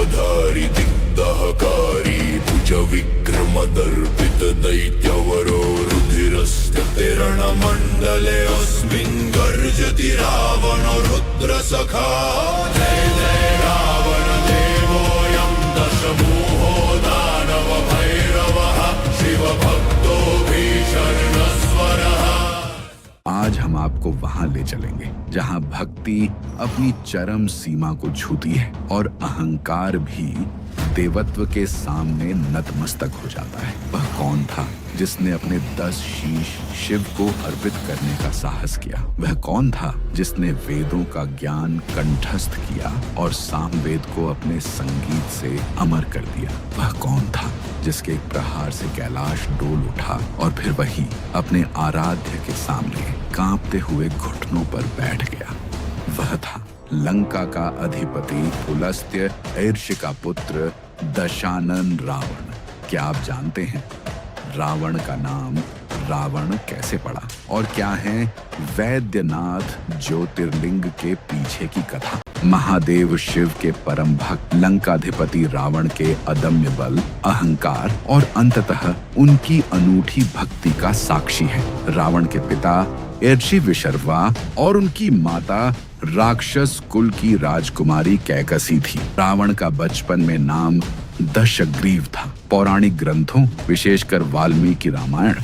त्रिशूलधारी दिग्दहकारी भुजविक्रमदर्पित दैत्यवरो रुधिरस्थिरणमण्डले अस्मिन् गर्जति रावण रुद्रसखा। जय जय रावण देवोऽयं दशमूहो दानव भैरवः शिवभक्तो भीषणस्वरः। आज हम आपको वहां ले चलेंगे जहां भक्ति अपनी चरम सीमा को छूती है और अहंकार भी देवत्व के सामने नतमस्तक हो जाता है। वह कौन था जिसने अपने 10 शीश शिव को अर्पित करने का साहस किया? वह कौन था जिसने वेदों का ज्ञान कंठस्थ किया और सामवेद को अपने संगीत से अमर कर दिया? वह कौन था जिसके एक प्रहार से कैलाश डोल उठा और फिर वही अपने आराध्य के सामने कांपते हुए घुटनों पर बैठ गया? वह था लंका का अधिपति पुलस्त्य ईर्ष्य का पुत्र दशानन रावण। क्या आप जानते हैं रावण का नाम रावण कैसे पड़ा और क्या है वैद्यनाथ ज्योतिर्लिंग के पीछे की कथा? महादेव शिव के परम भक्त लंकाधिपति रावण के अदम्य बल, अहंकार और अंततः उनकी अनूठी भक्ति का साक्षी है। रावण के पिता ईर्षि विशर्वा और उनकी माता राक्षस कुल की राजकुमारी कैकसी थी। रावण का बचपन में नाम दशग्रीव था। पौराणिक ग्रंथों विशेषकर वाल्मीकि रामायण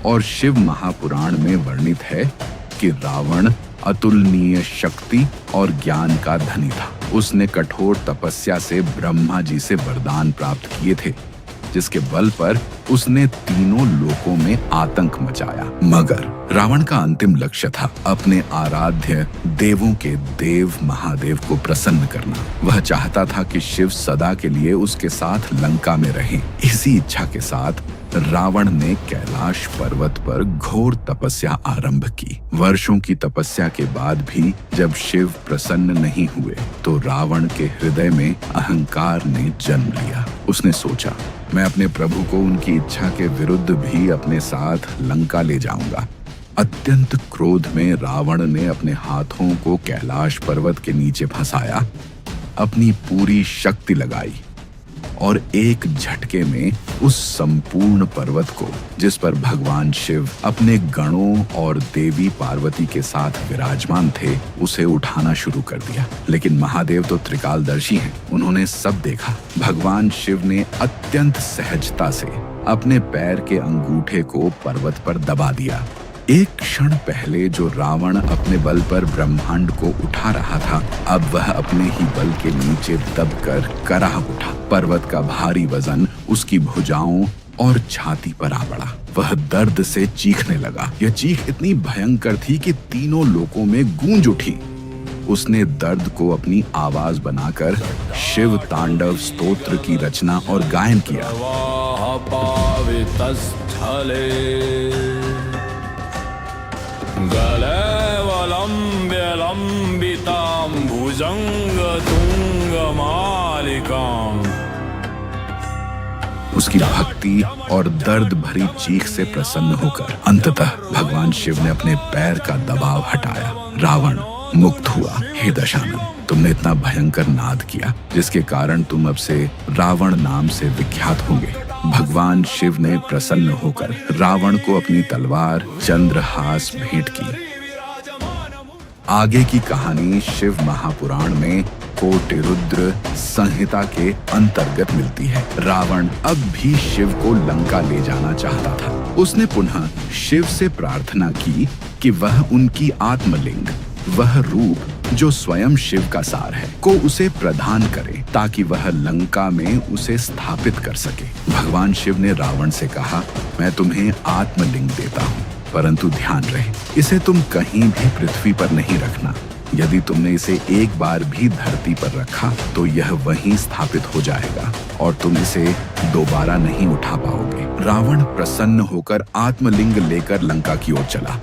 और शिव महापुराण में वर्णित है कि रावण अतुलनीय शक्ति और ज्ञान का धनी था। उसने कठोर तपस्या से ब्रह्मा जी से वरदान प्राप्त किए थे, जिसके बल पर उसने तीनों लोकों में आतंक मचाया। मगर रावण का अंतिम लक्ष्य था अपने आराध्य देवों के देव महादेव को प्रसन्न करना। वह चाहता था कि शिव सदा के लिए उसके साथ लंका में रहें। इसी इच्छा के साथ रावण ने कैलाश पर्वत पर घोर तपस्या आरंभ की। वर्षों की तपस्या के बाद भी जब शिव प्रसन्न नहीं हुए तो रावण के हृदय में अहंकार ने जन्म लिया। उसने सोचा, मैं अपने प्रभु को उनकी इच्छा के विरुद्ध भी अपने साथ लंका ले जाऊंगा। अत्यंत क्रोध में रावण ने अपने हाथों को कैलाश पर्वत के नीचे फंसाया, अपनी पूरी शक्ति लगाई और एक झटके में उस संपूर्ण पर्वत को, जिस पर भगवान शिव अपने गणों और देवी पार्वती के साथ विराजमान थे, उसे उठाना शुरू कर दिया। लेकिन महादेव तो त्रिकालदर्शी हैं। उन्होंने सब देखा। भगवान शिव ने अत्यंत सहजता से अपने पैर के अंगूठे को पर्वत पर दबा दिया। एक क्षण पहले जो रावण अपने बल पर ब्रह्मांड को उठा रहा था, अब वह अपने ही बल के नीचे दबकर कराह उठा। पर्वत का भारी वजन उसकी भुजाओं और छाती पर आ पड़ा। वह दर्द से चीखने लगा। यह चीख इतनी भयंकर थी कि तीनों लोकों में गूंज उठी। उसने दर्द को अपनी आवाज बनाकर शिव तांडव स्तोत्र की रचना और गायन किया। गलवलम्ब्यलम्बितां भुजंगतुंगमालिकाम्। उसकी भक्ति और दर्द भरी चीख से प्रसन्न होकर अंततः भगवान शिव ने अपने पैर का दबाव हटाया। रावण मुक्त हुआ। हे दशानन, तुमने इतना भयंकर नाद किया जिसके कारण तुम अब से रावण नाम से विख्यात होंगे। भगवान शिव ने प्रसन्न होकर रावण को अपनी तलवार चंद्रहास भेंट की। आगे की कहानी शिव महापुराण में कोटिरुद्र संहिता के अंतर्गत मिलती है। रावण अब भी शिव को लंका ले जाना चाहता था। उसने पुनः शिव से प्रार्थना की कि वह उनकी आत्मलिंग, वह रूप जो स्वयं शिव का सार है, को उसे प्रदान करे ताकि वह लंका में उसे स्थापित कर सके। भगवान शिव ने रावण से कहा, मैं तुम्हें आत्मलिंग देता हूँ, परंतु ध्यान रहे इसे तुम कहीं भी पृथ्वी पर नहीं रखना। यदि तुमने इसे एक बार भी धरती पर रखा तो यह वहीं स्थापित हो जाएगा और तुम इसे दोबारा नहीं उठा पाओगे। रावण प्रसन्न होकर आत्मलिंग लेकर लंका की ओर चला।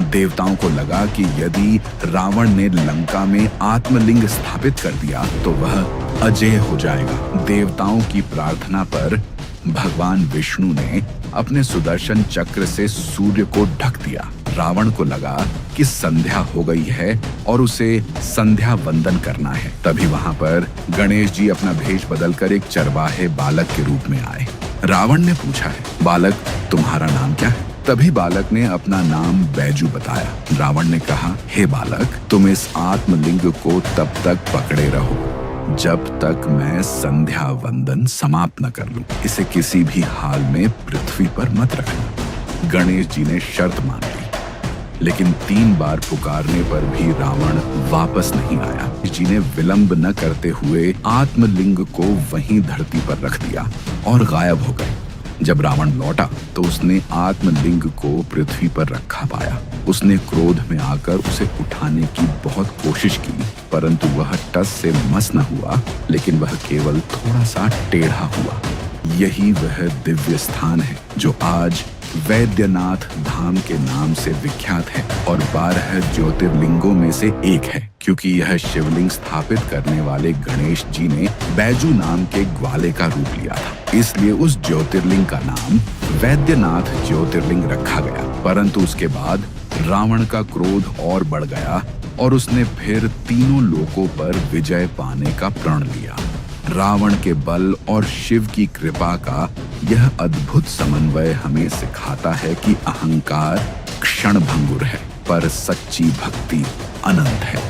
देवताओं को लगा कि यदि रावण ने लंका में आत्मलिंग स्थापित कर दिया तो वह अजेय हो जाएगा। देवताओं की प्रार्थना पर भगवान विष्णु ने अपने सुदर्शन चक्र से सूर्य को ढक दिया। रावण को लगा कि संध्या हो गई है और उसे संध्या वंदन करना है। तभी वहां पर गणेश जी अपना भेष बदलकर एक चरवाहे बालक के रूप में आए। रावण ने पूछा है, बालक तुम्हारा नाम क्या है? तभी बालक ने अपना नाम बैजू बताया। रावण ने कहा, हे बालक, तुम इस आत्मलिंग को तब तक पकड़े रहो जब तक मैं संध्या वंदन समाप्त न कर लूं। इसे किसी भी हाल में पृथ्वी पर मत रखना। गणेश जी ने शर्त मान ली, लेकिन 3 बार पुकारने पर भी रावण वापस नहीं आया। जी ने विलंब न करते हुए आत्मलिंग को वहीं धरती पर रख दिया और गायब हो गए। जब रावण लौटा तो उसने आत्मलिंग को पृथ्वी पर रखा पाया। उसने क्रोध में आकर उसे उठाने की बहुत कोशिश की, परंतु वह टस से मस न हुआ, लेकिन वह केवल थोड़ा सा टेढ़ा हुआ। यही वह दिव्य स्थान है जो आज वैद्यनाथ धाम के नाम से विख्यात है और 12 ज्योतिर्लिंगों में से एक है, क्योंकि यह शिवलिंग स्थापित करने वाले गणेश जी ने बैजू नाम के ग्वाले का रूप लिया था। इसलिए उस ज्योतिर्लिंग का नाम वैद्यनाथ ज्योतिर्लिंग रखा गया। परंतु उसके बाद रावण का क्रोध और बढ़ गया और उसने फिर तीनों लोकों पर विजय पाने का प्रण लिया। रावण के बल और शिव की कृपा का यह अद्भुत समन्वय हमें सिखाता है कि अहंकार क्षणभंगुर है, पर सच्ची भक्ति अनंत है।